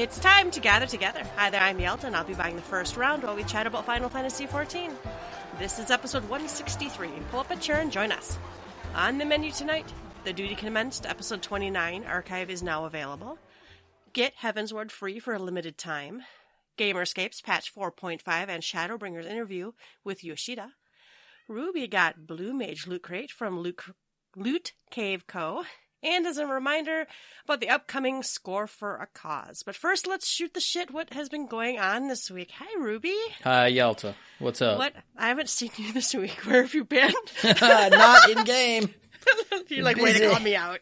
It's time to gather together. Hi there, I'm Yelta, and I'll be buying the first round while we chat about Final Fantasy XIV. This is episode 163. Pull up a chair and join us. On the menu tonight, The Duty Commenced, episode 29. Archive is now available. Get Heavensward free for a limited time. Gamerscapes, patch 4.5, and Shadowbringers Interview with Yoshida. Ruby got Blue Mage Loot Crate from Loot Cave Co., and as a reminder about the upcoming Score for a Cause. But first, let's shoot the shit what has been going on this week. Hi, Ruby. Hi, Yelta. What's up? What? I haven't seen you this week. Where have you been? Not in-game. You're like, way to call me out.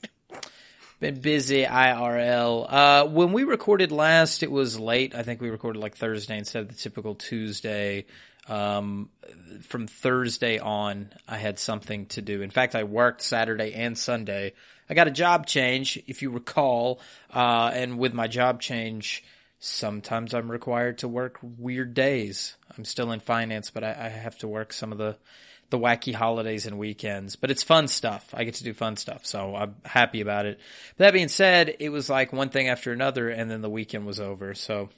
Been busy IRL. When we recorded last, it was late. I think we recorded like Thursday instead of the typical Tuesday. From Thursday on, I had something to do. In fact, I worked Saturday and Sunday. I got a job change, if you recall, and with my job change, sometimes I'm required to work weird days. I'm still in finance, but I have to work some of the wacky holidays and weekends. But it's fun stuff. I get to do fun stuff, so I'm happy about it. But that being said, it was like one thing after another, and then the weekend was over, so...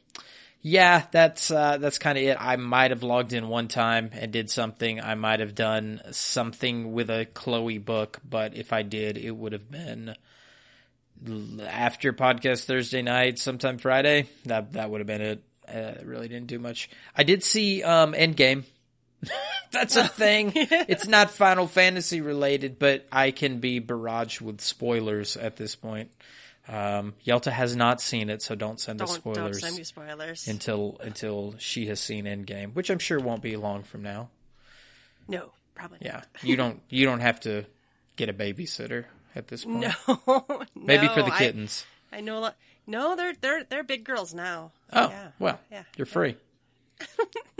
Yeah, that's kind of it. I might have logged in one time and did something. I might have done something with a Chloe book, but if I did, it would have been after podcast Thursday night, sometime Friday. That would have been it. Really didn't do much. I did see Endgame. That's a thing. It's not Final Fantasy related, but I can be barraged with spoilers at this point. Yelta has not seen it, so don't send us spoilers. Don't send me spoilers until she has seen Endgame, which I'm sure won't be long from now. No, probably not. Yeah, you don't have to get a babysitter at this point. No, maybe for the kittens. I know a lot. No, they're big girls now. Oh, yeah. Well, yeah. You're free.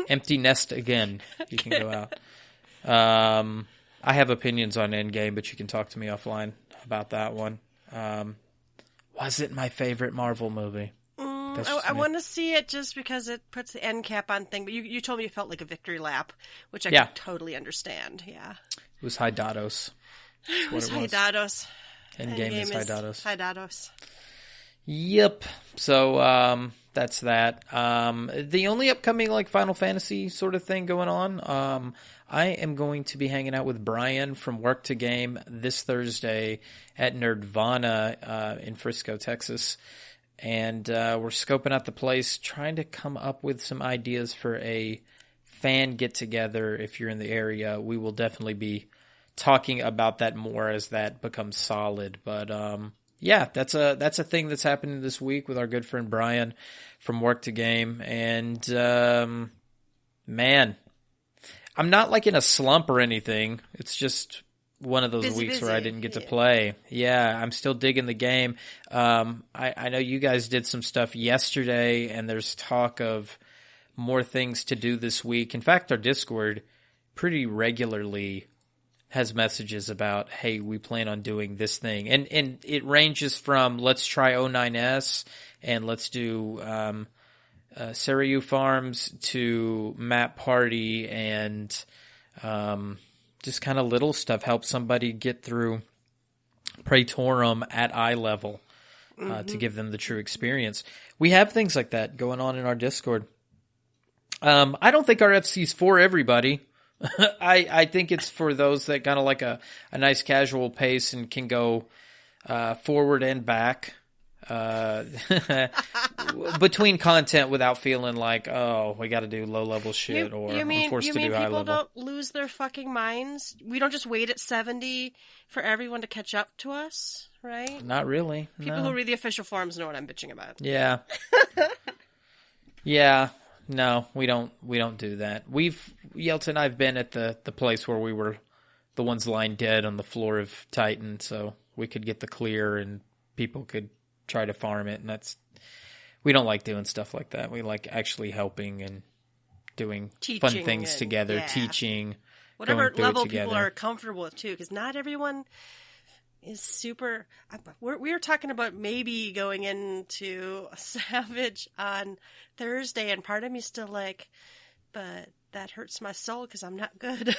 Empty nest again. You can go out. I have opinions on Endgame, but you can talk to me offline about that one. Was it my favorite Marvel movie? I want to see it just because it puts the end cap on thing. But you told me it felt like a victory lap, which I could totally understand. Yeah. It was High Dados. It was High Dados. Endgame is High Dados. High Dados. Yep. So that's that. The only upcoming like Final Fantasy sort of thing going on, I am going to be hanging out with Brian from Work to Game this Thursday at Nerdvana in Frisco, Texas. And we're scoping out the place, trying to come up with some ideas for a fan get-together if you're in the area. We will definitely be talking about that more as that becomes solid. But yeah, that's a thing that's happening this week with our good friend Brian from Work to Game. And man... I'm not like in a slump or anything. It's just one of those weeks where I didn't get to play. Yeah, I'm still digging the game. I know you guys did some stuff yesterday, and there's talk of more things to do this week. In fact, our Discord pretty regularly has messages about, hey, we plan on doing this thing. And it ranges from let's try 09S and let's do... Sarayu Farms to Map Party and just kind of little stuff. Help somebody get through Praetorum at eye level to give them the true experience. We have things like that going on in our Discord. I don't think our FC's for everybody. I think it's for those that kind of like a nice casual pace and can go forward and back. Between content without feeling like, oh, we got to do low level shit or I'm forced to do high level. You mean people don't lose their fucking minds? We don't just wait at 70 for everyone to catch up to us, right? Not really. People who read the official forums know what I'm bitching about. Yeah. Yeah. No, we don't do that. Yelta and I've been at the place where we were the ones lying dead on the floor of Titan, so we could get the clear and people could try to farm it, and we don't like doing stuff like that. We like actually helping and doing fun things together, teaching, whatever level people are comfortable with too, because not everyone is super. We were talking about maybe going into Savage on Thursday, and part of me's still like, but that hurts my soul because I'm not good.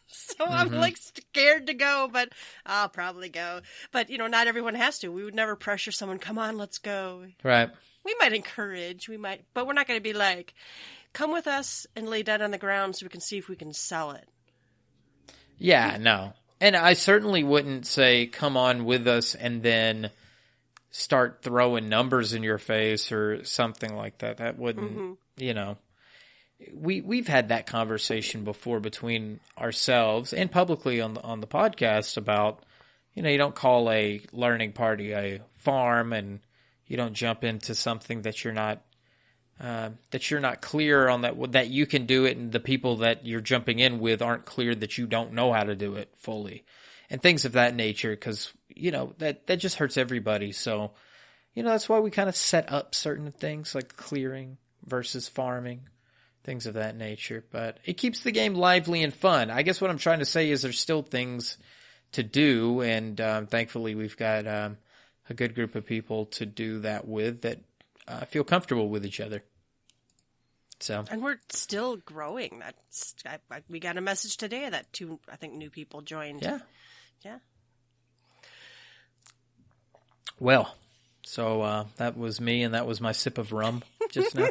So I'm like scared to go, but I'll probably go. But, not everyone has to. We would never pressure someone, come on, let's go. Right. We might encourage, but we're not going to be like, come with us and lay dead on the ground so we can see if we can sell it. Yeah, no. And I certainly wouldn't say, come on with us and then start throwing numbers in your face or something like that. That wouldn't, we've had that conversation before between ourselves and publicly on the podcast about, you don't call a learning party a farm, and you don't jump into something that you're not clear on, that you can do it, and the people that you're jumping in with aren't clear that you don't know how to do it fully, and things of that nature, because that just hurts everybody. So that's why we kind of set up certain things like clearing versus farming, things of that nature. But it keeps the game lively and fun. I guess what I'm trying to say is there's still things to do, and thankfully we've got a good group of people to do that with that feel comfortable with each other. And we're still growing. We got a message today that 2, I think, new people joined. Yeah. Well, so that was me, and that was my sip of rum just now.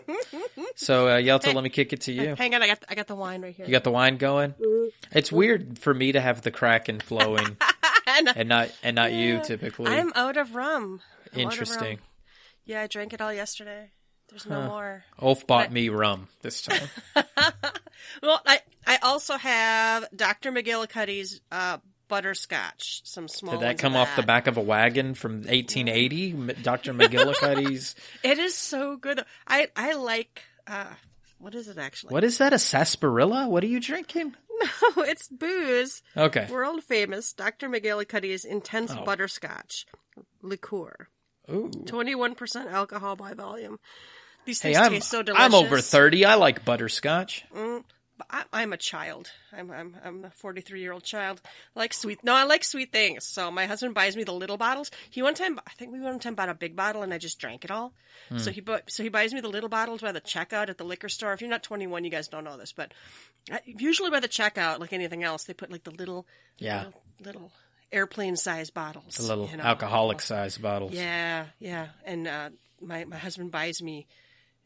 So Yelta, let me kick it to you. Hang on, I got the wine right here. You got the wine going? It's weird for me to have the Kraken flowing and not you typically. I'm out of rum. Interesting. Yeah, I drank it all yesterday. There's no more. Ulf bought me rum this time. Well, I also have Dr. McGillicuddy's butterscotch. Some small. Did that come off the back of a wagon from 1880? Dr. McGillicuddy's. It is so good. I like. What is it actually? What is that? A sarsaparilla? What are you drinking? No, it's booze. Okay. World famous Dr. McGillicuddy's intense butterscotch liqueur. Ooh. 21% alcohol by volume. These things taste so delicious. I'm over 30. I like butterscotch. I'm a child. I'm a 43-year-old child. I like sweet things. So my husband buys me the little bottles. I think we one time bought a big bottle and I just drank it all. So he buys me the little bottles by the checkout at the liquor store. If you're not 21, you guys don't know this, but usually by the checkout, like anything else, they put like the little airplane-sized bottles. The little alcoholic-sized bottles. Yeah. And my husband buys me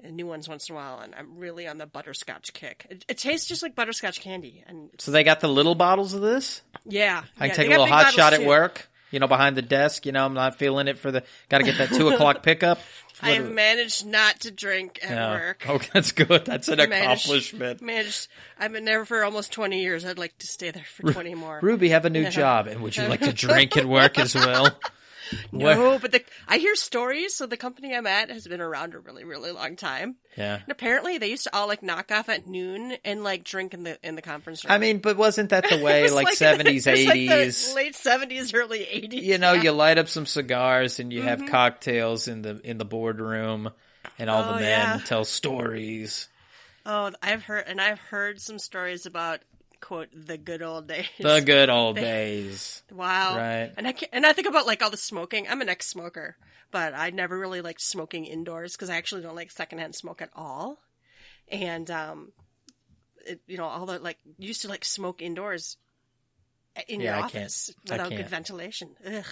new ones once in a while, and I'm really on the butterscotch kick. It tastes just like butterscotch candy. And so they got the little bottles of this? Yeah. I can take a little hot shot at work, behind the desk. I'm not feeling it got to get that 2 o'clock pickup. I have managed not to drink at work. Oh, that's good. That's an accomplishment. I've been there for almost 20 years. I'd like to stay there for 20 more. Ruby, have a new job. And would you like to drink at work as well? No, but I hear stories. So the company I'm at has been around a really, really long time. Yeah. And apparently they used to all knock off at noon and drink in the conference room. I mean, but wasn't that the way 70s, 80s? Like late 70s, early 80s. You light up some cigars and you have cocktails in the boardroom, and all the men tell stories. Oh, I've heard some stories about, quote, the good old days. The good old days. Wow. Right. And I think about all the smoking. I'm an ex-smoker, but I never really liked smoking indoors because I actually don't like secondhand smoke at all. And all the you used to smoke indoors in your office without good ventilation. Ugh.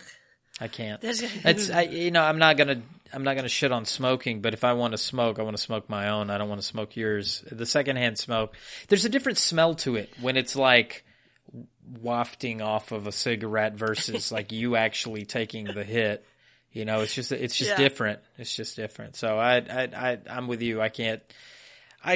I can't. I'm not gonna shit on smoking, but if I want to smoke my own. I don't want to smoke yours. The secondhand smoke, there's a different smell to it when it's wafting off of a cigarette versus you actually taking the hit. It's just different. It's just different. So I'm with you. I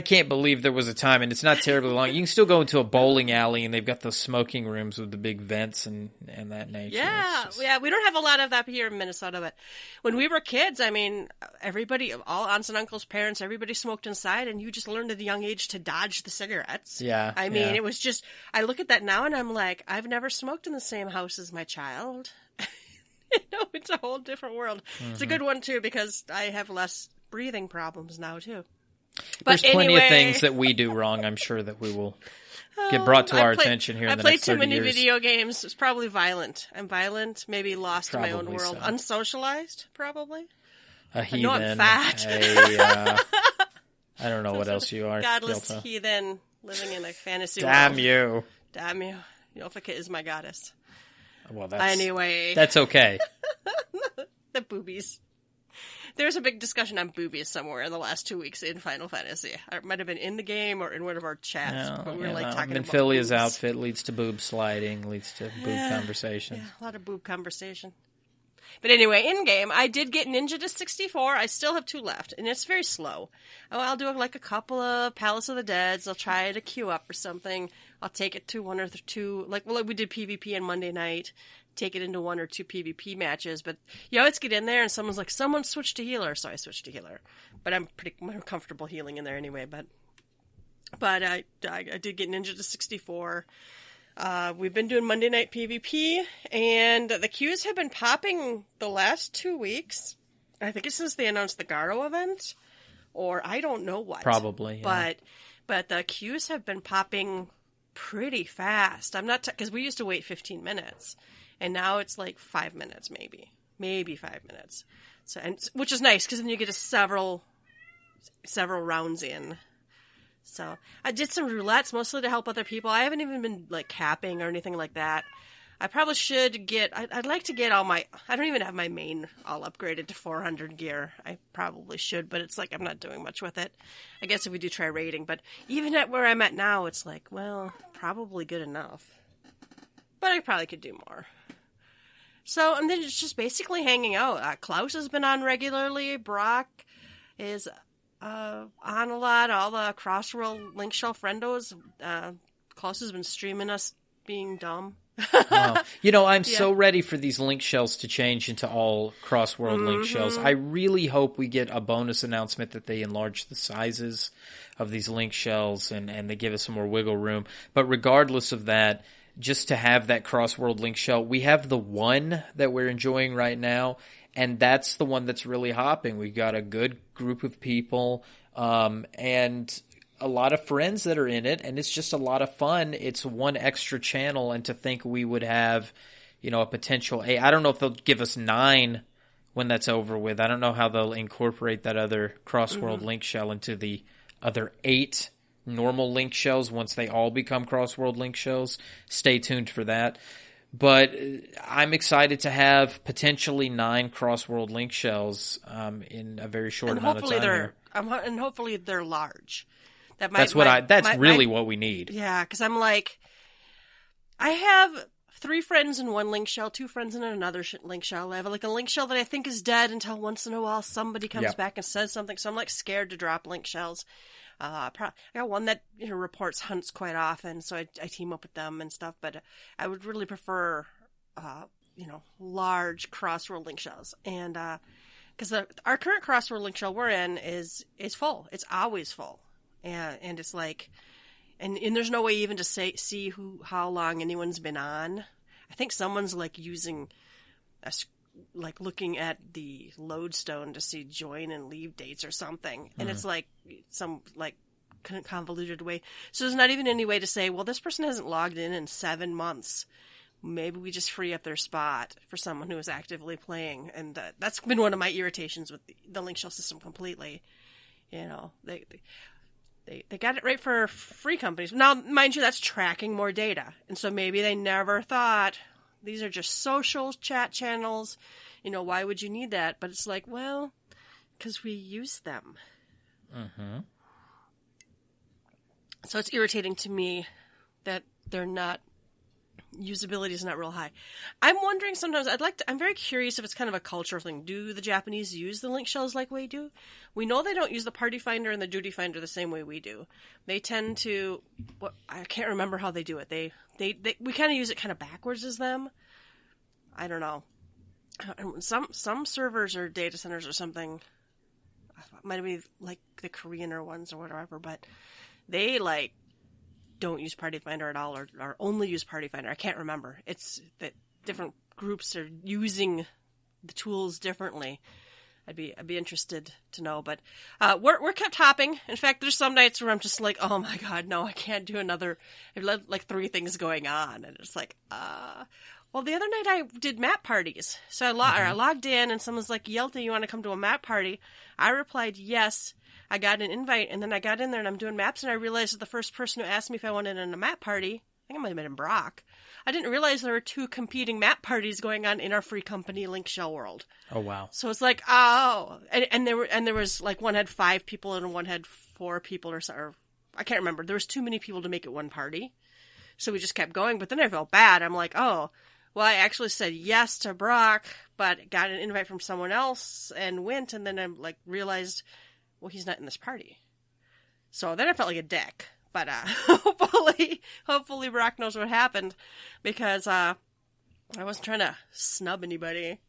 can't believe there was a time, and it's not terribly long. You can still go into a bowling alley, and they've got those smoking rooms with the big vents and that nature. Yeah. We don't have a lot of that here in Minnesota, but when we were kids, I mean, everybody, all aunts and uncles, parents, everybody smoked inside, and you just learned at a young age to dodge the cigarettes. Yeah. I mean, it was just, I look at that now, and I'm like, I've never smoked in the same house as my child. It's a whole different world. Mm-hmm. It's a good one, too, because I have less breathing problems now, too. There's plenty of things that we do wrong, I'm sure, that we will get brought to our attention here in the next 30 years. I played too many video games. It's probably violent. I'm violent, maybe lost in my own world. So. Unsocialized, probably. A heathen. I know I'm fat. I don't know what else you are. Godless heathen living in a fantasy Damn world. Damn you. Yelta is my goddess. Well, anyway. That's okay. The boobies. There's a big discussion on boobies somewhere in the last 2 weeks in Final Fantasy. It might have been in the game or in one of our chats. No, but we were talking about Minfilia's boobs. outfit leads to boob sliding, leads to boob conversation. Yeah, a lot of boob conversation. But anyway, in-game, I did get Ninja to 64. I still have 2 left, and it's very slow. Oh, I'll do a couple of Palace of the Deads. I'll try to queue up or something. I'll take it to 1 or 2. Like we did PvP on Monday night. Take it into 1 or 2 PvP matches. But you always get in there, and someone's like, someone switched to healer, so I switched to healer. But I'm pretty comfortable healing in there anyway. But I did get Ninja to 64. We've been doing Monday night PvP, and the queues have been popping the last 2 weeks. I think it's since they announced the Garo event, or I don't know what. Probably, yeah. But the queues have been popping pretty fast. I'm not because we used to wait 15 minutes, and now it's like 5 minutes, maybe 5 minutes. So which is nice because then you get several rounds in. So I did some roulettes mostly to help other people. I haven't even been capping or anything like that. I probably should get. I'd like to get all my. I don't even have my main all upgraded to 400 gear. I probably should, but it's I'm not doing much with it. I guess if we do try raiding, but even at where I'm at now, it's probably good enough. But I probably could do more. So and then it's just basically hanging out. Klaus has been on regularly. Brock is. On a lot, all the Crossworld Link Shell friendos. Klaus has been streaming us being dumb. Wow. I'm so ready for these link shells to change into all cross-world link shells. I really hope we get a bonus announcement that they enlarge the sizes of these link shells and they give us some more wiggle room. But regardless of that, just to have that cross-world link shell, we have the one that we're enjoying right now, and that's the one that's really hopping. We've got a good group of people and a lot of friends that are in it, and it's just a lot of fun. It's one extra channel, and to think we would have, a potential 8. I don't know if they'll give us 9 when that's over with. I don't know how they'll incorporate that other cross-world link shell into the other 8 normal link shells once they all become cross-world link shells. Stay tuned for that. But I'm excited to have potentially 9 cross-world link shells in a very short amount of time here. And hopefully they're large. That's really what we need. Yeah, because I have 3 friends in one link shell, 2 friends in another link shell. I have a link shell that I think is dead until once in a while somebody comes back and says something. So I'm scared to drop link shells. I got one that reports hunts quite often, so I team up with them and stuff. But I would really prefer large crossworld link shells, and because our current crossworld link shell we're in is full. It's always full, and it's and there's no way even to see how long anyone's been on. I think someone's using looking at the lodestone to see join and leave dates or something, and it's some convoluted way. So there's not even any way to say, well, this person hasn't logged in 7 months. Maybe we just free up their spot for someone who is actively playing, and that's been one of my irritations with the link shell system completely. They got it right for free companies. Now, mind you, that's tracking more data, and so maybe they never thought these are just social chat channels. Why would you need that? But it's well, because we use them. Mm-hmm. So it's irritating to me that they're not, usability is not real high. I'm wondering sometimes, I'm very curious if it's kind of a cultural thing. Do the Japanese use the link shells like we do? We know they don't use the party finder and the duty finder the same way we do. They tend to, I can't remember how they do it. We kind of use it kind of backwards as them. I don't know. Some servers or data centers or something, might be the Korean ones or whatever, but they don't use Party Finder at all, or only use Party Finder. I can't remember. It's that different groups are using the tools differently. I'd be interested to know, but we're kept hopping. In fact, there's some nights where I'm just oh my god, no, I can't do another. I've had 3 things going on, and it's well, the other night I did map parties, so I logged in, and someone's like, Yelta, you want to come to a map party? I replied yes. I got an invite, and then I got in there, and I'm doing maps, and I realized that the first person who asked me if I wanted in a map party, think it might have been in Brock. I didn't realize there were 2 competing map parties going on in our free company Link Shell World. Oh wow! So it's like, oh, and there was like one had 5 people and one had 4 people or so. Or, I can't remember. There was too many people to make it one party, so we just kept going. But then I felt bad. I'm like, oh, well, I actually said yes to Brock, but got an invite from someone else and went, and then I like realized, well, he's not in this party. So then I felt like a dick. But hopefully Brock knows what happened, because I wasn't trying to snub anybody.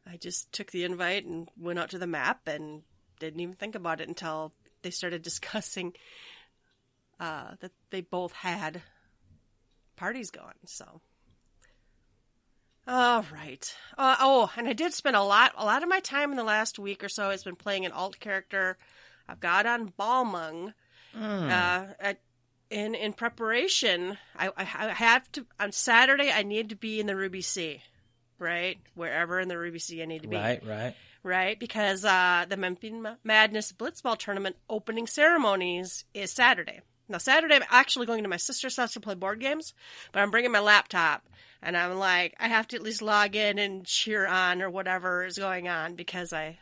I just took the invite and went out to the map and didn't even think about it until they started discussing that they both had parties going. So, all right. And I did spend a lot of my time in the last week or so has been playing an alt character I've got on Balmung. In preparation, I have to, on Saturday, I need to be in the Ruby Sea, right? Wherever in the Ruby Sea I need to be. Right? Because the Memping Madness Blitzball tournament opening ceremonies is Saturday. Now, Saturday, I'm actually going to my sister's house to play board games, but I'm bringing my laptop, and I'm like, I have to at least log in and cheer on or whatever is going on, because I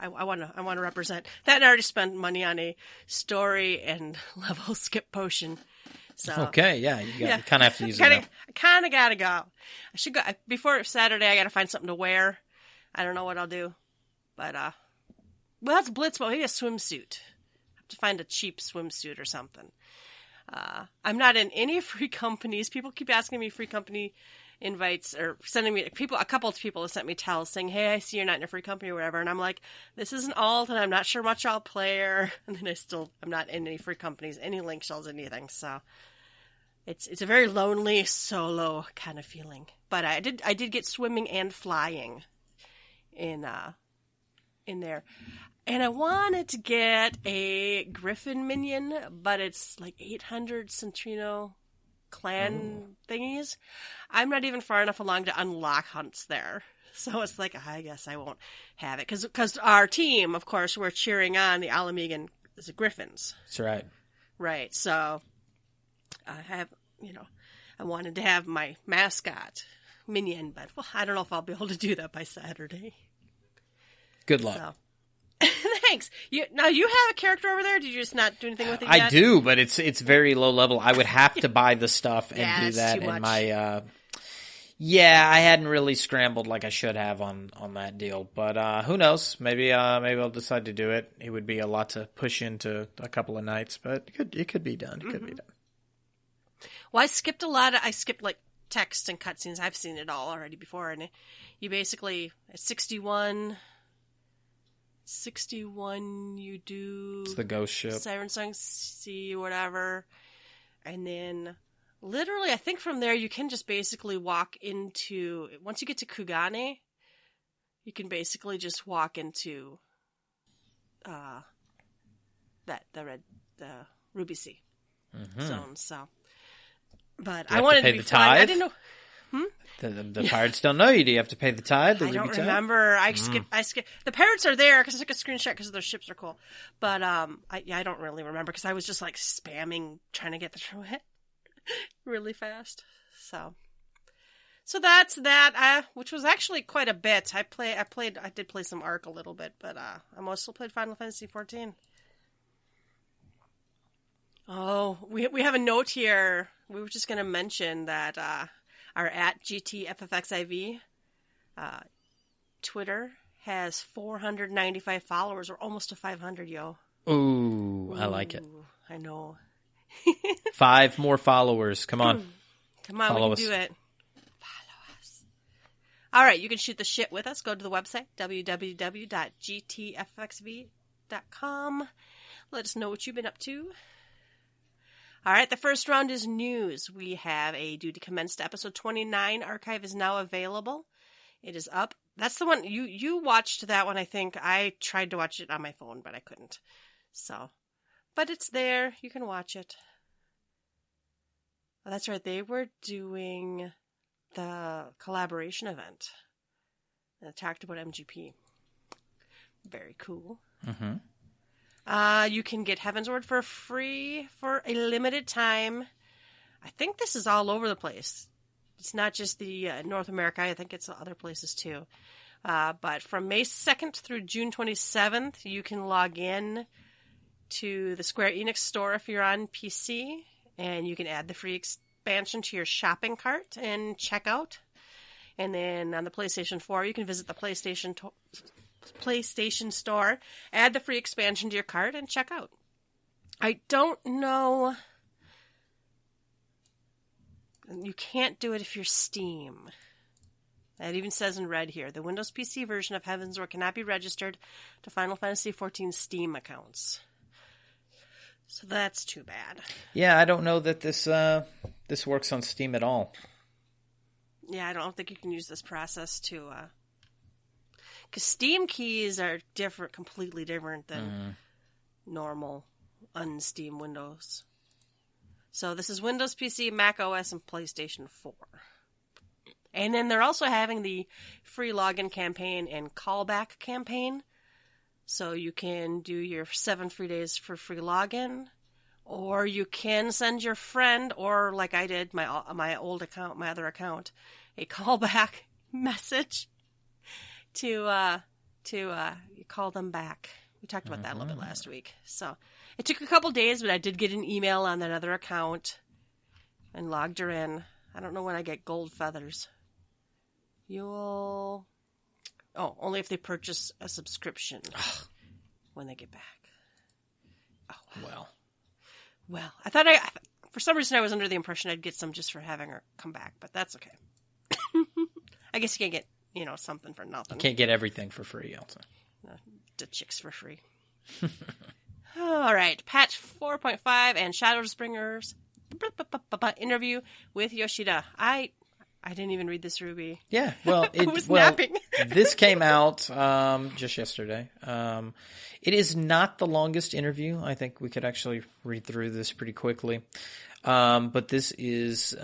want to represent that. And I already spent money on a story and level skip potion. So okay, yeah, you kind of have to use it. I kind of gotta go. I should go before Saturday. I gotta find something to wear. I don't know what I'll do, but well, that's Blitzball. Maybe a swimsuit. I have to find a cheap swimsuit or something. I'm not in any free companies. People keep asking me free company invites or sending me a couple of people have sent me tells saying, hey, I see you're not in a free company or whatever. And I'm like, this is an alt and I'm not sure much I'll play her. And then I'm not in any free companies, any link shells, anything. So it's a very lonely solo kind of feeling. But I did get swimming and flying in there. And I wanted to get a Griffin minion, but it's like 800 Centrino clan thingies. I'm not even far enough along to unlock hunts there. So it's like, I guess I won't have it. Because our team, of course, we're cheering on the Alamegan Griffins. That's right. Right. So I have, I wanted to have my mascot minion, but I don't know if I'll be able to do that by Saturday. Good luck. So. Thanks. You have a character over there? Did you just not do anything with it yet? I do, but it's very low level. I would have to buy the stuff and do that in my. I hadn't really scrambled like I should have on that deal, but who knows? Maybe I'll decide to do it. It would be a lot to push into a couple of nights, but it could be done. It could be done. Well, I skipped like text and cutscenes. I've seen it all already before, and you basically at 61 you do it's the ghost ship, Siren Song Sea, whatever, and then literally I think from there you can just basically walk into, once you get to Kugane, you can basically just walk into the Ruby Sea zone. So, but I wanted to be flying. I didn't know. The pirates don't know you. Do you have to pay the tide? I don't remember. I skipped. The pirates are there because I took a screenshot because their ships are cool. But I don't really remember because I was just like spamming trying to get through it really fast. So that's that. Which was actually quite a bit. I did play some Ark a little bit, but I mostly played Final Fantasy XIV. Oh, we have a note here. We were just going to mention that our at GTFFXIV Twitter has 495 followers, or almost to 500, yo. Ooh, I like it. I know. 5 more followers. Come on. Come on, follow we can do it. Follow us. All right, you can shoot the shit with us. Go to the website, www.gtffxv.com. Let us know what you've been up to. All right, the first round is news. We have a Duty Commenced episode 29 archive is now available. It is up. That's the one, you watched that one, I think. I tried to watch it on my phone, but I couldn't. So, but it's there. You can watch it. Oh, that's right. They were doing the collaboration event. They talked about MGP. Very cool. Mm-hmm. You can get Heavensward for free for a limited time. I think this is all over the place. It's not just the North America. I think it's other places too. But from May 2nd through June 27th, you can log in to the Square Enix store if you're on PC, and you can add the free expansion to your shopping cart and check out. And then on the PlayStation 4, you can visit the PlayStation Store, add the free expansion to your cart, and check out. I don't know. You can't do it if you're Steam. That even says in red here. The Windows PC version of Heavensward cannot be registered to Final Fantasy XIV Steam accounts. So that's too bad. Yeah, I don't know that this works on Steam at all. Yeah, I don't think you can use this process to... Because Steam keys are different, completely different than normal un-Steam Windows. So this is Windows PC, Mac OS, and PlayStation 4. And then they're also having the free login campaign and callback campaign. So you can do your 7 free days for free login, or you can send your friend, or like I did, my old account, my other account, a callback message to call them back. We talked about that a little bit last week. So it took a couple days, but I did get an email on that other account and logged her in. I don't know when I get gold feathers. Only if they purchase a subscription when they get back. Oh, well, I thought for some reason I was under the impression I'd get some just for having her come back, but that's okay. I guess you can't get, something for nothing. You can't get everything for free, Elsa. The chicks for free. All right, patch 4.5 and Shadowbringers interview with Yoshida. I didn't even read this, Ruby. Yeah, well, napping. This came out just yesterday. It is not the longest interview. I think we could actually read through this pretty quickly. But this is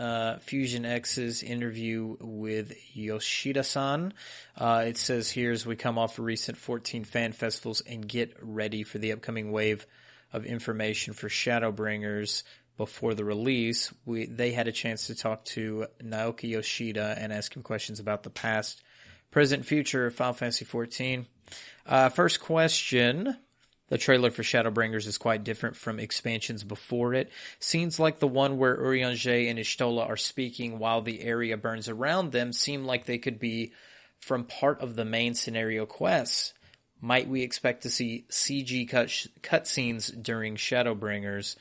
Fusion X's interview with Yoshida-san. It says here, as we come off a recent 14 fan festivals and get ready for the upcoming wave of information for Shadowbringers before the release, they had a chance to talk to Naoki Yoshida and ask him questions about the past, present, future of Final Fantasy XIV. First question. The trailer for Shadowbringers is quite different from expansions before it. Scenes like the one where Urianger and Y'shtola are speaking while the area burns around them seem like they could be from part of the main scenario quests. Might we expect to see CG cutscenes during Shadowbringers?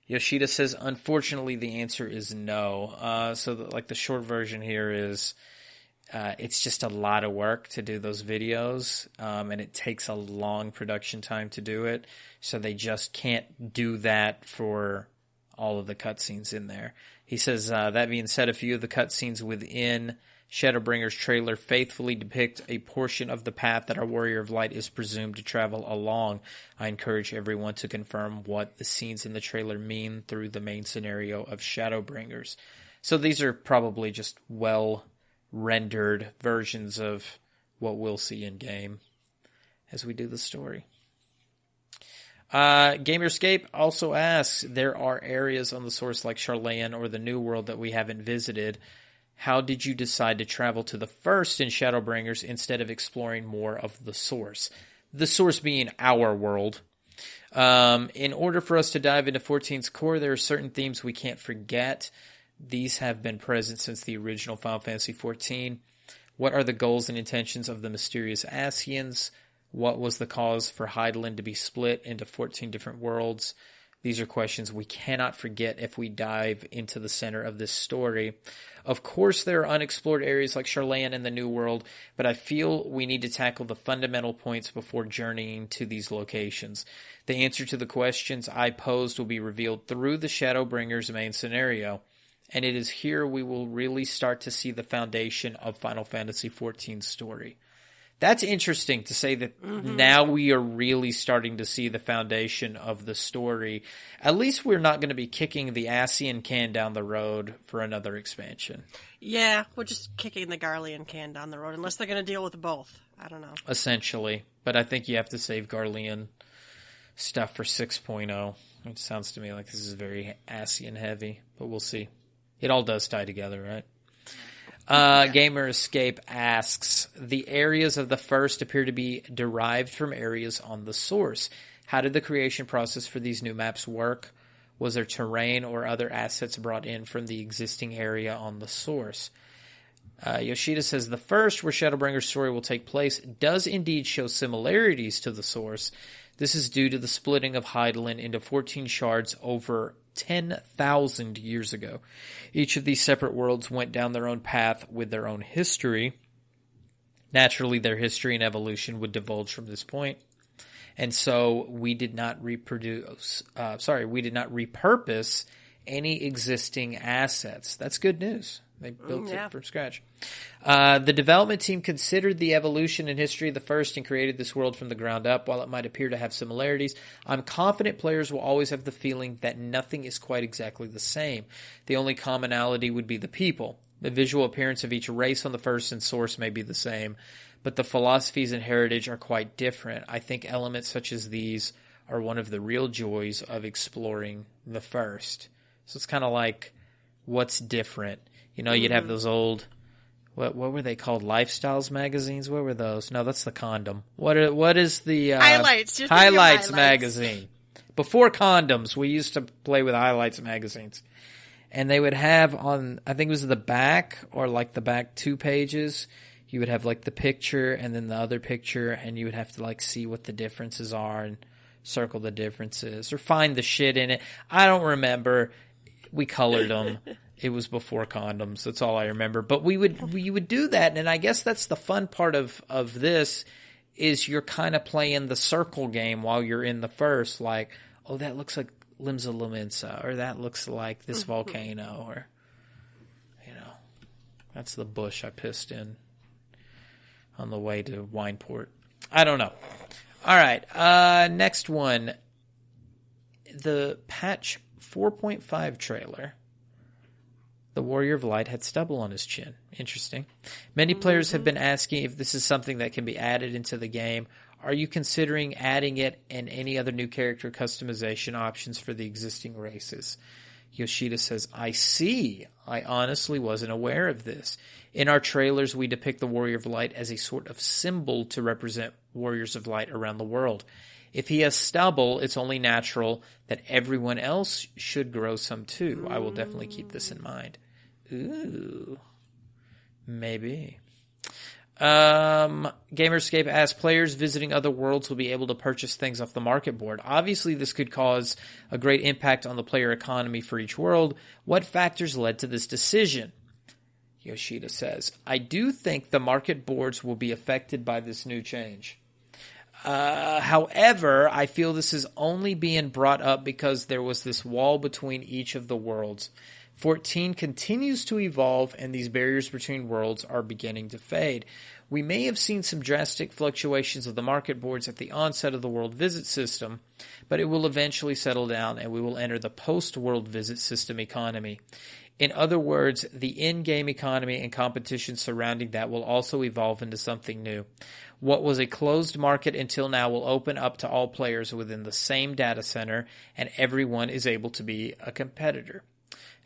Yoshida says, unfortunately, the answer is no. So the short version here is it's just a lot of work to do those videos, and it takes a long production time to do it. So they just can't do that for all of the cutscenes in there. He says, that being said, a few of the cutscenes within Shadowbringers trailer faithfully depict a portion of the path that our Warrior of Light is presumed to travel along. I encourage everyone to confirm what the scenes in the trailer mean through the main scenario of Shadowbringers. So these are probably just well-rendered versions of what we'll see in-game as we do the story. Gamerscape also asks, there are areas on the source like Charlayan or the New World that we haven't visited. How did you decide to travel to the first in Shadowbringers instead of exploring more of the source? The source being our world. In order for us to dive into 14's core, there are certain themes we can't forget. These have been present since the original Final Fantasy XIV. What are the goals and intentions of the mysterious Ascians? What was the cause for Hydaelyn to be split into 14 different worlds? These are questions we cannot forget if we dive into the center of this story. Of course, there are unexplored areas like Charlayan and the New World, but I feel we need to tackle the fundamental points before journeying to these locations. The answer to the questions I posed will be revealed through the Shadowbringers main scenario, and it is here we will really start to see the foundation of Final Fantasy XIV's story. That's interesting to say that now we are really starting to see the foundation of the story. At least we're not going to be kicking the Ascian can down the road for another expansion. Yeah, we're just kicking the Garlean can down the road, unless they're going to deal with both. I don't know. Essentially. But I think you have to save Garlean stuff for 6.0. It sounds to me like this is very Asian heavy, but we'll see. It all does tie together, right? Gamer Escape asks, the areas of the first appear to be derived from areas on the source. How did the creation process for these new maps work? Was there terrain or other assets brought in from the existing area on the source? Yoshida says the first, where Shadowbringers' story will take place, does indeed show similarities to the source. This is due to the splitting of Heidelin into 14 shards over 10,000 years ago. Each of these separate worlds went down their own path with their own history. Naturally, their history and evolution would divulge from this point. And so we did not repurpose any existing assets. That's good news. They built it from scratch. The development team considered the evolution and history of the first and created this world from the ground up. While it might appear to have similarities, I'm confident players will always have the feeling that nothing is quite exactly the same. The only commonality would be the people. The visual appearance of each race on the first and source may be the same, but the philosophies and heritage are quite different. I think elements such as these are one of the real joys of exploring the first. So it's kind of like, what's different? You know, you'd have those old, what were they called? Lifestyles magazines? What were those? No, that's the condom. What is the Highlights? Highlights magazine. Before condoms, we used to play with Highlights magazines. And they would have on, I think it was the back, or like the back 2 pages, you would have like the picture and then the other picture, and you would have to like see what the differences are and circle the differences or find the shit in it. I don't remember. We colored them. It was before condoms. That's all I remember. But we would do that, and I guess that's the fun part of this is you're kind of playing the circle game while you're in the first. Like, oh, that looks like Limsa Lumensa, or that looks like this volcano, or, you know, that's the bush I pissed in on the way to Wineport. I don't know. All right, next one. The patch 4.5 trailer. The Warrior of Light had stubble on his chin. Interesting. Many players have been asking if this is something that can be added into the game. Are you considering adding it and any other new character customization options for the existing races? Yoshida says, I see. I honestly wasn't aware of this. In our trailers, we depict the Warrior of Light as a sort of symbol to represent Warriors of Light around the world. If he has stubble, it's only natural that everyone else should grow some too. I will definitely keep this in mind. Ooh. Maybe. Gamerscape asks, players visiting other worlds will be able to purchase things off the market board. Obviously, this could cause a great impact on the player economy for each world. What factors led to this decision? Yoshida says, I do think the market boards will be affected by this new change. However, I feel this is only being brought up because there was this wall between each of the worlds. 14 continues to evolve, and these barriers between worlds are beginning to fade. We may have seen some drastic fluctuations of the market boards at the onset of the world visit system, but it will eventually settle down, and we will enter the post-world visit system economy. In other words, the in-game economy and competition surrounding that will also evolve into something new. What was a closed market until now will open up to all players within the same data center, and everyone is able to be a competitor.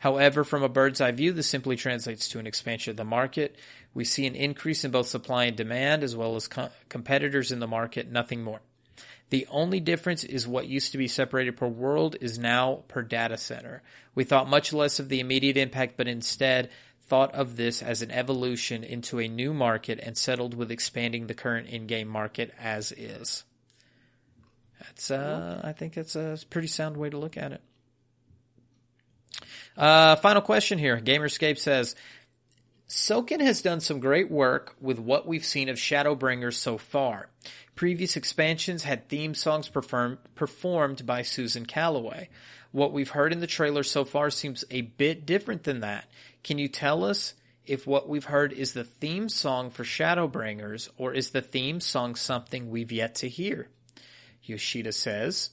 However, from a bird's eye view, this simply translates to an expansion of the market. We see an increase in both supply and demand, as well as competitors in the market, nothing more. The only difference is what used to be separated per world is now per data center. We thought much less of the immediate impact, but instead thought of this as an evolution into a new market and settled with expanding the current in-game market as is. That's, I think that's a pretty sound way to look at it. Final question here. Gamerscape says, Soken has done some great work with what we've seen of Shadowbringers so far. Previous expansions had theme songs performed by Susan Calloway. What we've heard in the trailer so far seems a bit different than that. Can you tell us if what we've heard is the theme song for Shadowbringers, or is the theme song something we've yet to hear? Yoshida says,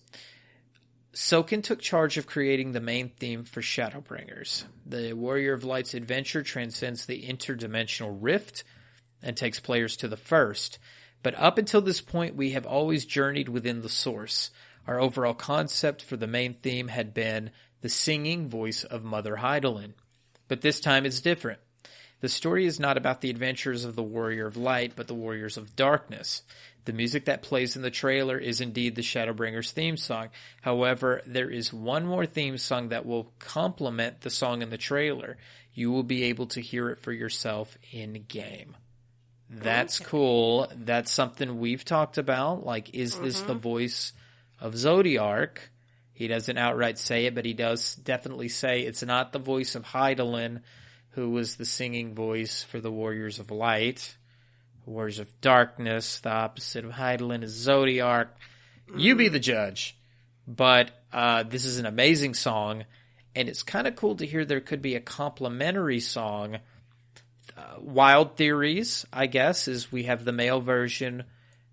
Soken took charge of creating the main theme for Shadowbringers. The Warrior of Light's adventure transcends the interdimensional rift and takes players to the first. But up until this point, we have always journeyed within the source. Our overall concept for the main theme had been the singing voice of Mother Heidelin. But this time it's different. The story is not about the adventures of the Warrior of Light, but the Warriors of Darkness. The music that plays in the trailer is indeed the Shadowbringers theme song. However, there is one more theme song that will complement the song in the trailer. You will be able to hear it for yourself in-game. That's cool. That's something we've talked about. Like, is this the voice of Zodiark? He doesn't outright say it, but he does definitely say it's not the voice of Heidelin, who was the singing voice for the Warriors of Light. Warriors of Darkness, the opposite of Heidelin is Zodiark. You be the judge. But this is an amazing song, and it's kind of cool to hear there could be a complementary song. Wild theories, I guess, is we have the male version.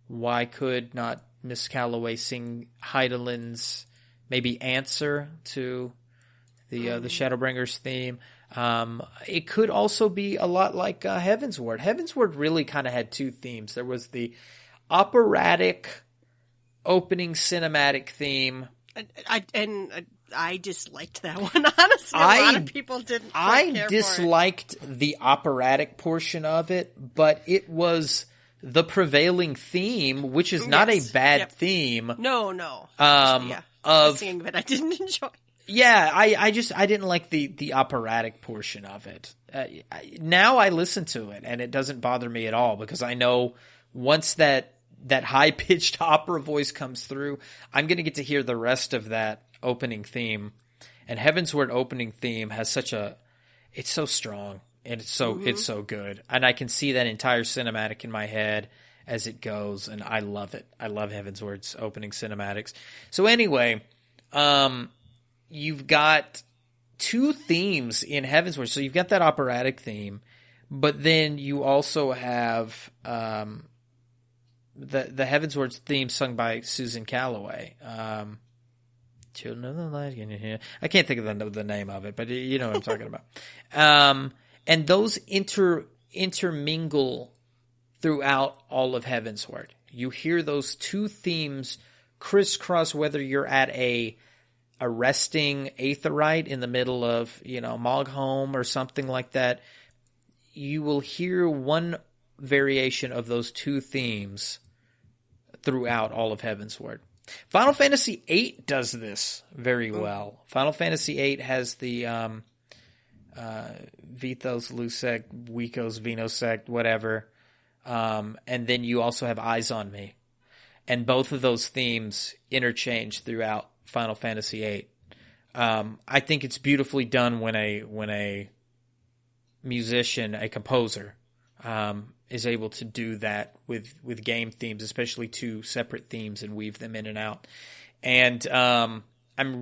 Why could not Miss Calloway sing Heidelin's maybe answer to the Shadowbringers theme? It could also be a lot like Heavensward. Heavensward really kind of had two themes. There was the operatic opening cinematic theme. I disliked that one, honestly. A lot of people didn't I disliked the operatic portion of it, but it was the prevailing theme, which is not a bad theme. No. Of singing, but I didn't enjoy. Yeah, I didn't like the operatic portion of it. Now I listen to it, and it doesn't bother me at all, because I know once that high-pitched opera voice comes through, I'm going to get to hear the rest of that opening theme. And Heavensward opening theme has it's so strong, and it's so good. And I can see that entire cinematic in my head as it goes, and I love it. I love Heavensward's opening cinematics. So anyway, you've got two themes in Heavensward. So you've got that operatic theme, but then you also have the Heavensward theme sung by Susan Calloway. Children of the Light, can you hear? I can't think of the name of it, but you know what I'm talking about. And those intermingle throughout all of Heavensward. You hear those two themes crisscross, whether you're at a resting aetheryte in the middle of, Mogholm or something like that. You will hear one variation of those two themes throughout all of Heavensward. Final Fantasy VIII does this very well. Final Fantasy VIII has the Vithos, Lusek, Wikos, Vinosect, whatever. And then you also have Eyes on Me. And both of those themes interchange throughout Final Fantasy VIII. I think it's beautifully done when a musician, a composer, is able to do that with game themes, especially two separate themes, and weave them in and out. And I'm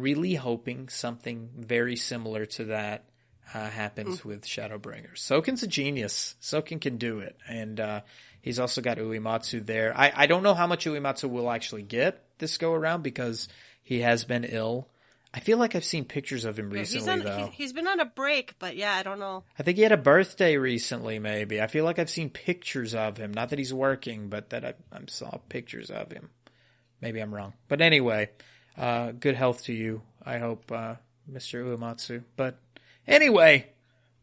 really hoping something very similar to that happens with Shadowbringers. Soken's a genius. Soken can do it. And he's also got Uematsu there. I don't know how much Uematsu will actually get this go around, because he has been ill. I feel like I've seen pictures of him recently, though. He's been on a break, but yeah, I don't know. I think he had a birthday recently, maybe. I feel like I've seen pictures of him. Not that he's working, but that I saw pictures of him. Maybe I'm wrong. But anyway, good health to you, I hope, Mr. Uematsu. But anyway,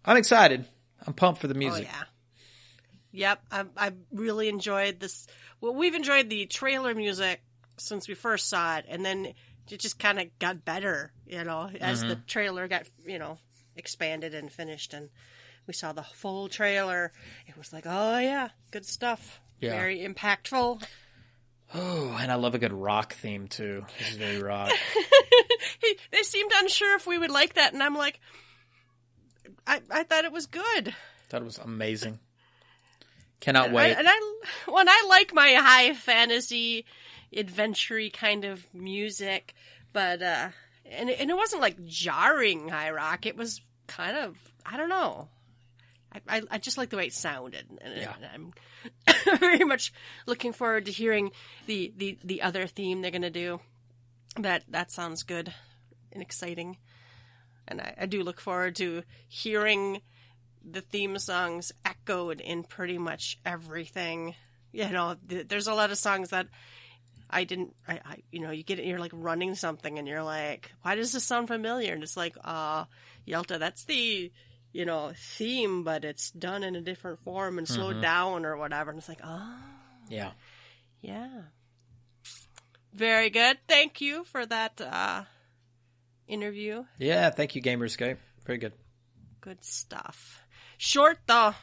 I'm excited. I'm pumped for the music. Oh, yeah. Yep, I really enjoyed this. Well, we've enjoyed the trailer music since we first saw it, and then it just kind of got better, as the trailer got, expanded and finished, and we saw the full trailer. It was like, oh yeah, good stuff. Yeah. Very impactful. Oh, and I love a good rock theme too. This is very rock. They seemed unsure if we would like that, and I'm like, I thought it was good. Thought it was amazing. Cannot wait. When I like my high fantasy, adventure-y kind of music, but and it wasn't like jarring high rock. It was kind of, I don't know. I just like the way it sounded, and I'm very much looking forward to hearing the other theme they're gonna do. That sounds good and exciting, and I do look forward to hearing the theme songs echoed in pretty much everything. There's a lot of songs that you get it, you're like running something and you're like, why does this sound familiar? And it's like, Yelta, that's the, theme, but it's done in a different form and slowed down or whatever. And it's like, Yeah. Yeah. Very good. Thank you for that interview. Yeah, thank you, Gamerscape. Very good. Good stuff. Short, though.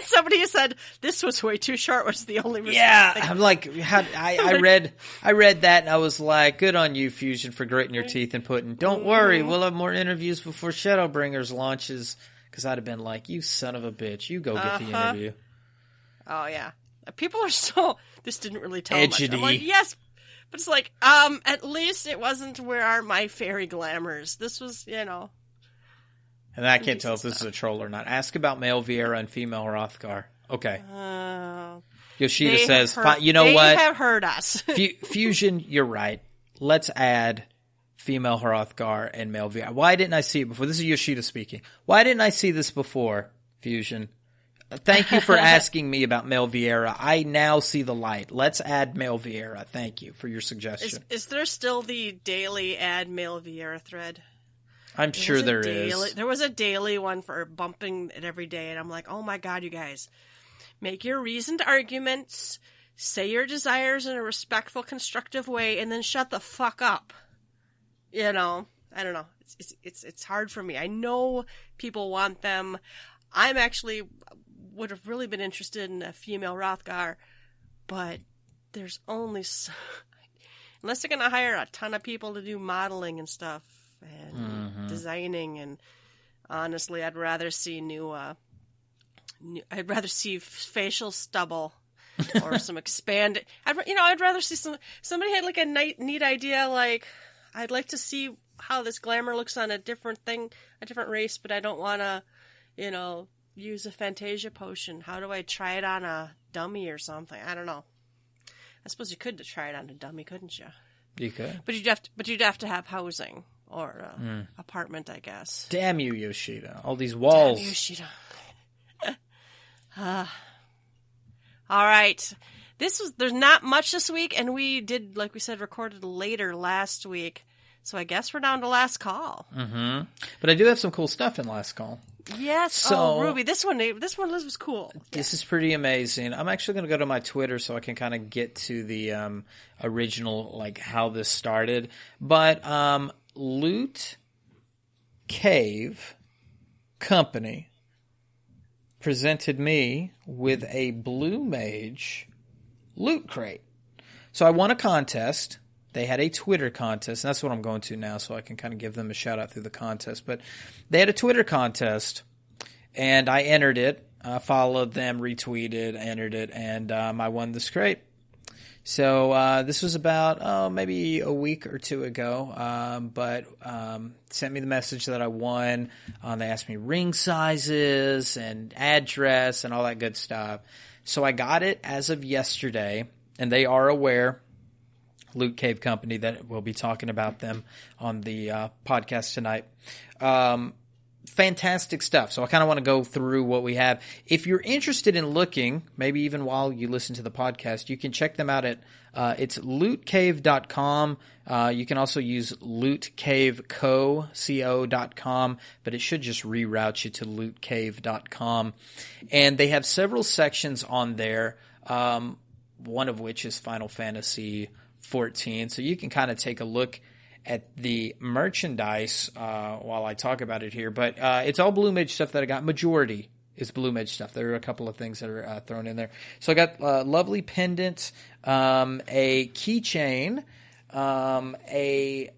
Somebody said this was way too short. Was the only mistake. Yeah, I'm like, I read that and I was like, good on you, Fusion, for gritting your teeth and putting. Don't worry, we'll have more interviews before Shadowbringers launches. Because I'd have been like, you son of a bitch, you go get the interview. Oh yeah, people are so. This didn't really tell much. I'm like, yes, but it's like, at least it wasn't Where Are My Fairy Glamours. This was, And I can't tell if this is a troll or not. Ask about male Vieira and female Hrothgar. Okay. Yoshida says, you know what? They have heard us. Fusion, you're right. Let's add female Hrothgar and male Vieira. Why didn't I see it before? This is Yoshida speaking. Why didn't I see this before, Fusion? Thank you for asking me about male Vieira. I now see the light. Let's add male Vieira. Thank you for your suggestion. Is there still the daily add male Vieira thread? I'm sure there is. There was a daily one for bumping it every day, and I'm like, oh my god, you guys. Make your reasoned arguments, say your desires in a respectful, constructive way, and then shut the fuck up. I don't know. It's hard for me. I know people want them. I'm actually would have really been interested in a female Hrothgar, but there's only unless they're gonna hire a ton of people to do modeling and stuff. And designing, and honestly, I'd rather see I'd rather see facial stubble or some expanded. I'd rather see somebody had like a neat idea. Like, I'd like to see how this glamour looks on a different race, but I don't want to, use a Fantasia potion. How do I try it on a dummy or something? I don't know. I suppose you could try it on a dummy, couldn't you? You could, but you'd have to have housing. Or apartment, I guess. Damn you, Yoshida. All these walls. Damn Yoshida. All right. There's not much this week, and we did, like we said, recorded later last week. So I guess we're down to last call. Mm-hmm. But I do have some cool stuff in last call. Yes. So, Ruby, this one was cool. This is pretty amazing. I'm actually going to go to my Twitter so I can kind of get to the original, like how this started. But Loot Cave Company presented me with a Blue Mage loot crate. So I won a contest. They had a Twitter contest, and that's what I'm going to now, so I can kind of give them a shout out through the contest. But they had a Twitter contest, and I entered it, followed them, retweeted, entered it, and I won this crate. So this was about maybe a week or two ago, but sent me the message that I won. They asked me ring sizes and address and all that good stuff. So I got it as of yesterday, and they are aware, Loot Cave Company, that we'll be talking about them on the podcast tonight. Fantastic stuff. So I kind of want to go through what we have. If you're interested in looking, maybe even while you listen to the podcast, you can check them out at it's lootcave.com. You can also use lootcaveco.com, but it should just reroute you to lootcave.com. And they have several sections on there, one of which is Final Fantasy 14. So you can kind of take a look at the merchandise while I talk about it here. But it's all Blue Mage stuff that I got. Majority is Blue Mage stuff. There are a couple of things that are thrown in there. So I got lovely pendant, a keychain, I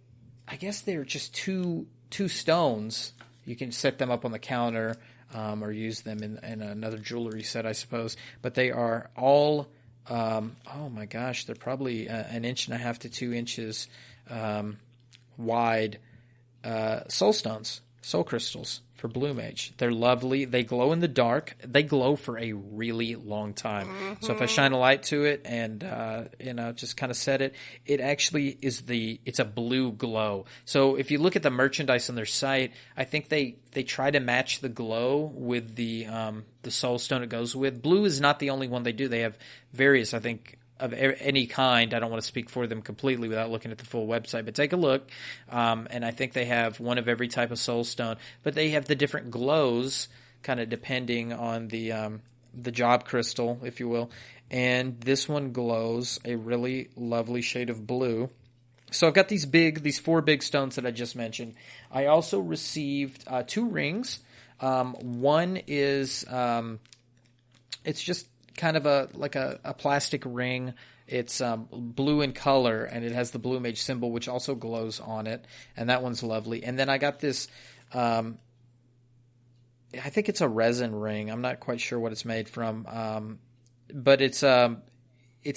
guess they're just two stones. You can set them up on the counter or use them in another jewelry set, I suppose. But they are all, oh my gosh, they're probably 1.5 to 2 inches wide soul stones, soul crystals for Blue Mage. They're lovely. They glow in the dark. They glow for a really long time. Mm-hmm. So if I shine a light to it and just kind of set it, it actually it's a blue glow. So if you look at the merchandise on their site, I think they try to match the glow with the soul stone it goes with. Blue is not the only one they do. They have various, I think, any kind. I don't want to speak for them completely without looking at the full website, but take a look. And I think they have one of every type of soul stone, but they have the different glows kind of depending on the job crystal, if you will. And this one glows a really lovely shade of blue. So I've got these 4 big stones that I just mentioned. I also received 2 rings. One is it's just kind of a plastic ring. It's blue in color, and it has the blue mage symbol, which also glows on it, and that one's lovely. And then I got this, I think it's a resin ring. I'm not quite sure what it's made from, but it's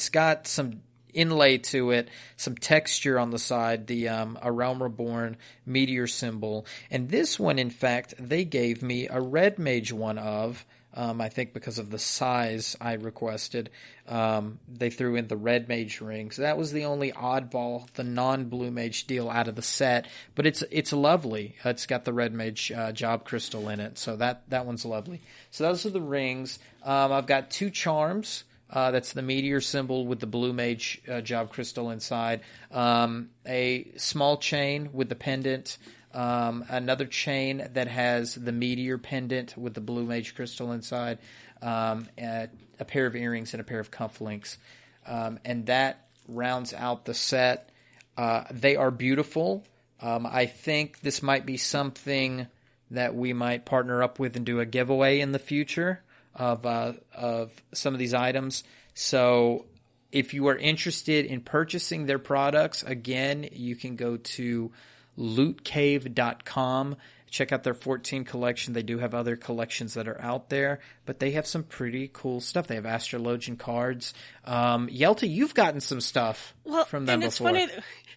got some inlay to it, some texture on the side, a Realm Reborn meteor symbol. And this one, in fact, they gave me a red mage one of. I think because of the size I requested, they threw in the red mage ring. So that was the only oddball, the non-blue mage deal out of the set. But it's lovely. It's got the red mage job crystal in it. So that one's lovely. So those are the rings. I've got 2 charms. That's the meteor symbol with the blue mage job crystal inside. A small chain with the pendant. Another chain that has the meteor pendant with the blue mage crystal inside. A pair of earrings and a pair of cufflinks. And that rounds out the set. They are beautiful. I think this might be something that we might partner up with and do a giveaway in the future of some of these items. So if you are interested in purchasing their products, again, you can go to lootcave.com. Check out their 14 collection. They do have other collections that are out there, but they have some pretty cool stuff. They have astrologian cards. Yelta, you've gotten some stuff from them before. Funny.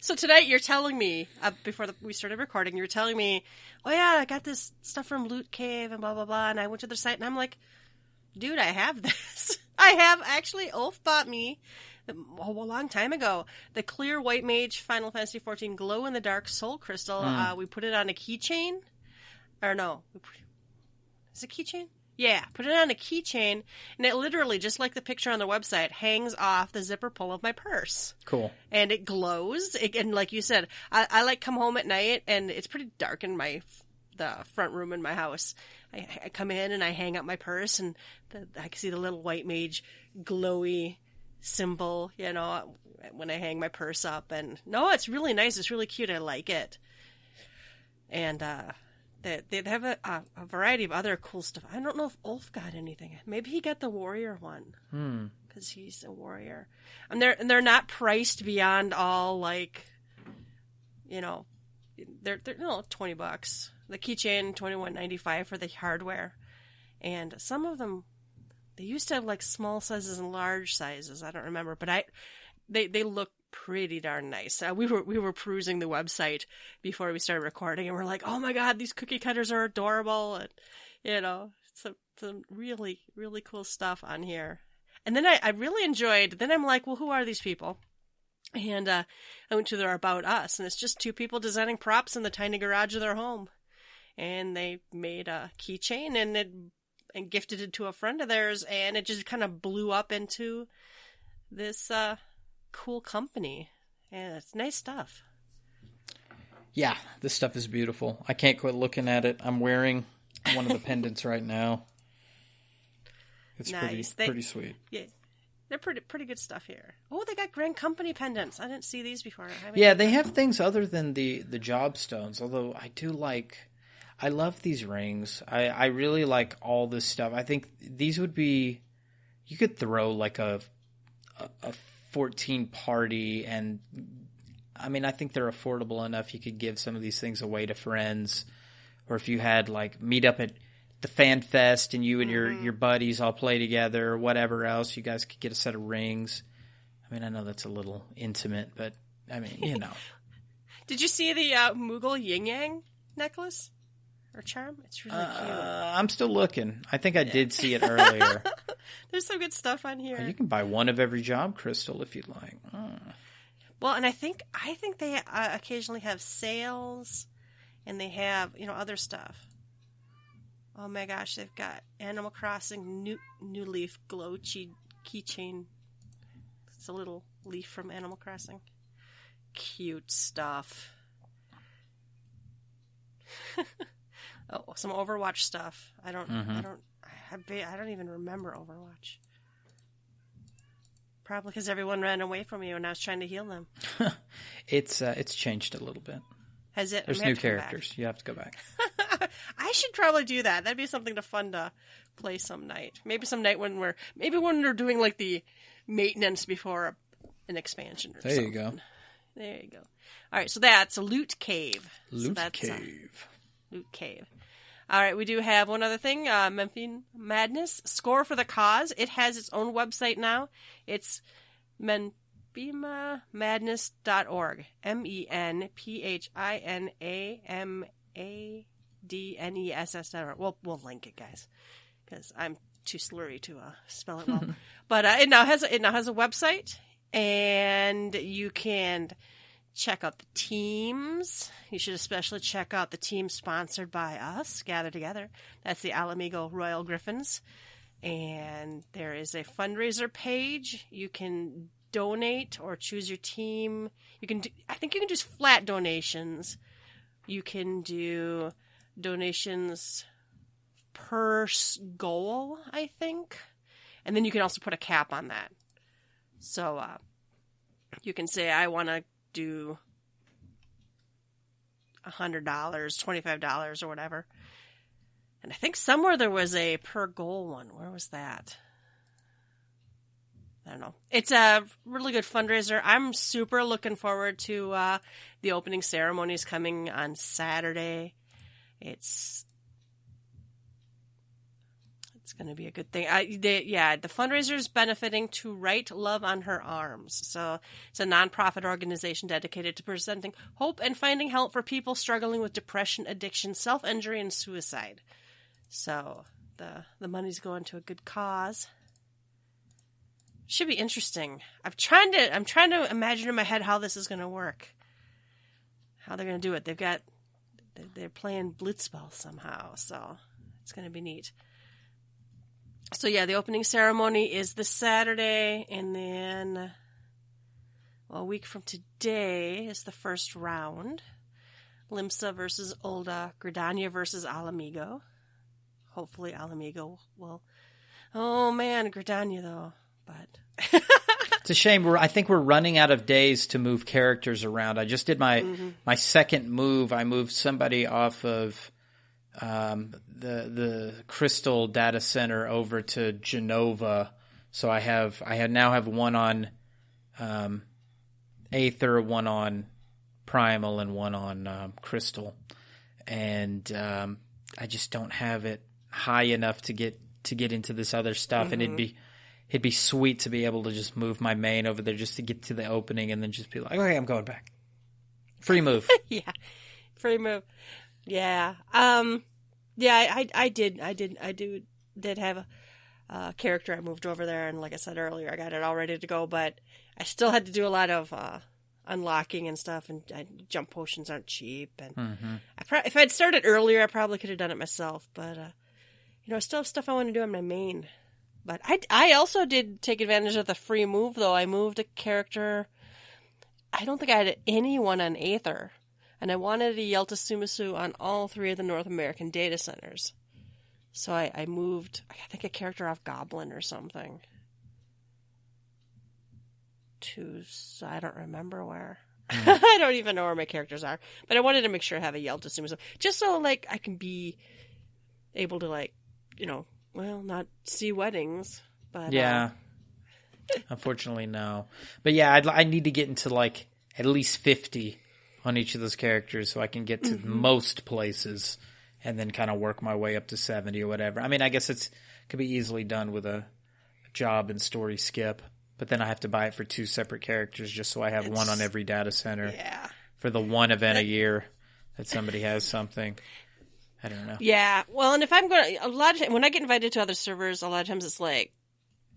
So tonight you're telling me, before we started recording, you were telling me, oh yeah, I got this stuff from Loot Cave and blah, blah, blah. And I went to their site and I'm like, dude, I have this. I have actually, Ulf bought me a long time ago the clear white mage Final Fantasy XIV glow in the dark soul crystal. We put it on a keychain, or no, is it a keychain? Yeah, put it on a keychain, and it literally, just like the picture on their website, hangs off the zipper pull of my purse. Cool. And it glows. And like you said, I like come home at night and it's pretty dark in the front room in my house. I come in and I hang up my purse, and I can see the little white mage glowy symbol, when I hang my purse up. And no, it's really nice. It's really cute. I like it. And they have a variety of other cool stuff. I don't know if Ulf got anything. Maybe he got the warrior one because he's a warrior. And they're not priced beyond all they're $20. The keychain $21.95 for the hardware, and some of them they used to have small sizes and large sizes. I don't remember, but they look pretty darn nice. We were perusing the website before we started recording, and we're like, oh my god, these cookie cutters are adorable, and some really really cool stuff on here. And then I really enjoyed. Then I'm like, well, who are these people? And I went to their About Us, and it's just 2 people designing props in the tiny garage of their home. And they made a keychain and gifted it to a friend of theirs, and it just kind of blew up into this cool company. And it's nice stuff. Yeah, this stuff is beautiful. I can't quit looking at it. I'm wearing one of the pendants right now. It's nice. Pretty sweet. Yeah. They're pretty good stuff here. Oh, they got Grand Company pendants. I didn't see these before. Yeah, they have things other than the job stones, although I love these rings. I really like all this stuff. I think these would be, you could throw a 14 party, and I mean, I think they're affordable enough. You could give some of these things away to friends, or if you had meet up at the Fan Fest and you and your buddies all play together or whatever else, you guys could get a set of rings. I mean, I know that's a little intimate, but I mean, Did you see the Moogle Yin Yang necklace or charm? It's really cute. I'm still looking. I think I did see it earlier. There's some good stuff on here. You can buy one of every job crystal if you'd like. Well, and I think they occasionally have sales, and they have other stuff. Oh my gosh, they've got Animal Crossing New Leaf Glow keychain It's a little leaf from Animal Crossing. Cute stuff. Oh, some Overwatch stuff. I don't even remember Overwatch. Probably because everyone ran away from you and I was trying to heal them. It's changed a little bit. Has it? There's new characters. You have to go back. I should probably do that. That'd be something fun to play some night. Maybe some night when we're doing like the maintenance before an expansion or something. There you go. There you go. All right, so that's a Loot Cave. Loot Cave. All right, we do have one other thing. Memphine Madness, Score for the Cause. It has its own website now. It's menphimamadness.org. menphimamadness.org. We'll link it, guys, because I'm too slurry to spell it well. But it now has a website, and you can check out the teams. You should especially check out the team sponsored by us, Gather Together. That's the Alamigo Royal Griffins. And there is a fundraiser page. You can donate or choose your team. I think you can do flat donations. You can do donations per goal, I think. And then you can also put a cap on that. So you can say, I want to do $100, $25 or whatever. And I think somewhere there was a per goal one. Where was that? I don't know. It's a really good fundraiser. I'm super looking forward to the opening ceremonies coming on Saturday. It's going to be a good thing. The fundraiser is benefiting To Write Love on Her Arms. So it's a nonprofit organization dedicated to presenting hope and finding help for people struggling with depression, addiction, self-injury, and suicide. So the money's going to a good cause. Should be interesting. I'm trying to imagine in my head how this is going to work. How they're going to do it. They're playing Blitzball somehow, so it's going to be neat. So yeah, the opening ceremony is this Saturday, and then a week from today is the first round. Limsa versus Olda, Gridania versus Alamigo. Hopefully Alamigo will... Oh man, Gridania though, but... It's a shame. I think we're running out of days to move characters around. I just did my second move. I moved somebody off of... the Crystal data center over to Genova, so I now have one on Aether, one on Primal, and one on Crystal, and I just don't have it high enough to get into this other stuff, and it'd be sweet to be able to just move my main over there just to get to the opening, and then just be like, okay, I'm going back. Free move. Yeah, free move. Yeah. I did have a character I moved over there, and like I said earlier, I got it all ready to go, but I still had to do a lot of unlocking and stuff, and jump potions aren't cheap, and if I'd started earlier, I probably could have done it myself, but I still have stuff I want to do on my main. But I also did take advantage of the free move, though. I moved a character. I don't think I had anyone on Aether. And I wanted a Yelta Sumasu on all three of the North American data centers. So I moved, I think, a character off Goblin or something. I don't remember where. I don't even know where my characters are. But I wanted to make sure I have a Yelta Sumasu. Just so, I can be able to, not see weddings. But yeah. Unfortunately, no. But yeah, I need to get into, at least 50 on each of those characters so I can get to most places and then kind of work my way up to 70 or whatever. I mean, I guess could be easily done with a job and story skip, but then I have to buy it for 2 separate characters just so I have one on every data center for the one event a year that somebody has something. I don't know. Yeah. Well, and if I'm going to, a lot of times, when I get invited to other servers, a lot of times it's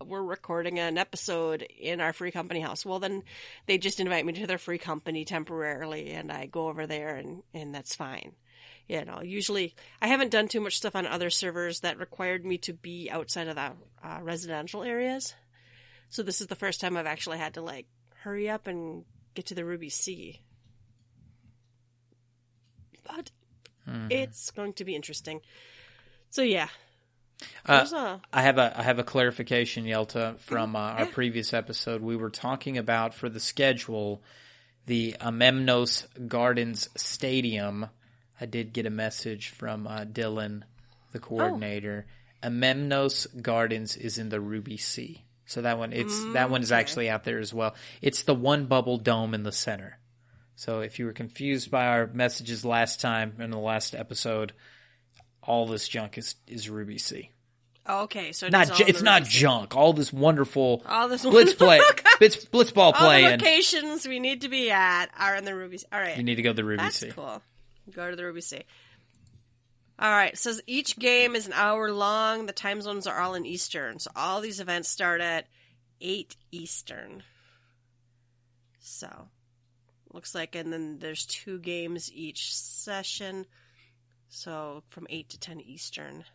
we're recording an episode in our free company house. Well, then they just invite me to their free company temporarily, and I go over there, and that's fine. Usually I haven't done too much stuff on other servers that required me to be outside of the residential areas. So this is the first time I've actually had to, like, hurry up and get to the Ruby C. But it's going to be interesting. So, yeah. I have a clarification, Yelta, from our previous episode. We were talking about, for the schedule, the Amemnos Gardens Stadium. I did get a message from Dylan, the coordinator. Amemnos Gardens is in the Ruby C. So that one is actually out there as well. It's the one bubble dome in the center. So if you were confused by our messages last time in the last episode, all this junk is Ruby C. Okay, so it's not junk. All this wonderful blitzball play all the locations we need to be at are in the Ruby C. All right, you need to go to the Ruby C. That's cool. Go to the Ruby C. All right, it says each game is an hour long. The time zones are all in Eastern, so all these events start at 8 Eastern. So, looks like, and then there's 2 games each session, so from 8 to 10 Eastern.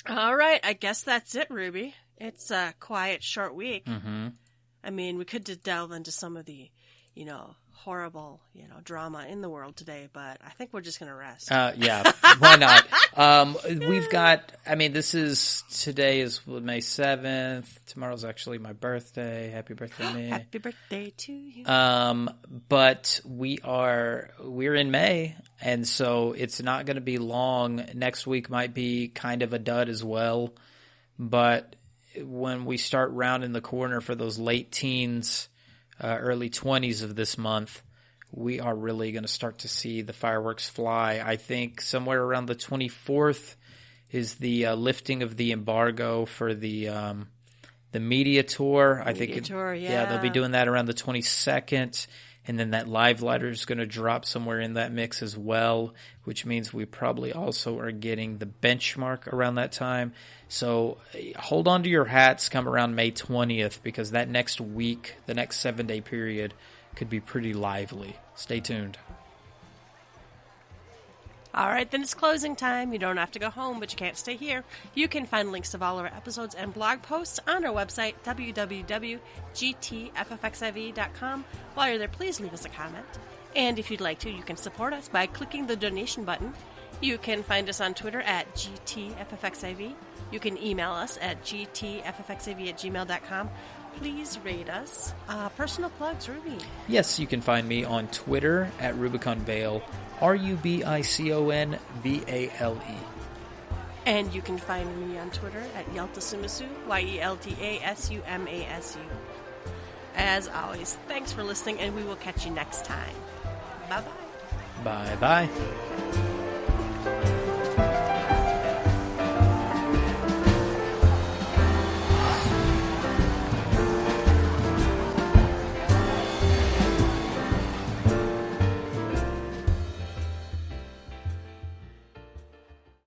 All right, I guess that's it, Ruby. It's a quiet, short week. Mm-hmm. I mean, we could delve into some of the, horrible, drama in the world today, but I think we're just going to rest. Yeah, why not? We've got, today is May 7th. Tomorrow's actually my birthday. Happy birthday to me. Happy birthday to you. But we're in May, and so it's not going to be long. Next week might be kind of a dud as well, but when we start rounding the corner for those late teens, early 20s of this month, we are really going to start to see the fireworks fly. I think somewhere around the 24th is the lifting of the embargo for the media tour. They'll be doing that around the 22nd, and then that live lighter is going to drop somewhere in that mix as well, which means we probably also are getting the benchmark around that time. So hold on to your hats come around May 20th, because that next week, the next 7-day period, could be pretty lively. Stay tuned. All right, then it's closing time. You don't have to go home, but you can't stay here. You can find links to all of our episodes and blog posts on our website, www.gtffxiv.com. While you're there, please leave us a comment. And if you'd like to, you can support us by clicking the donation button. You can find us on Twitter at GTFFXIV. You can email us at gtffxiv@gmail.com. Please rate us. Personal plugs, Ruby. Yes, you can find me on Twitter at Rubicon Vale, RUBICONVALE. And you can find me on Twitter at Yelta Sumasu, YELTASUMASU. As always, thanks for listening, and we will catch you next time. Bye-bye. Bye-bye.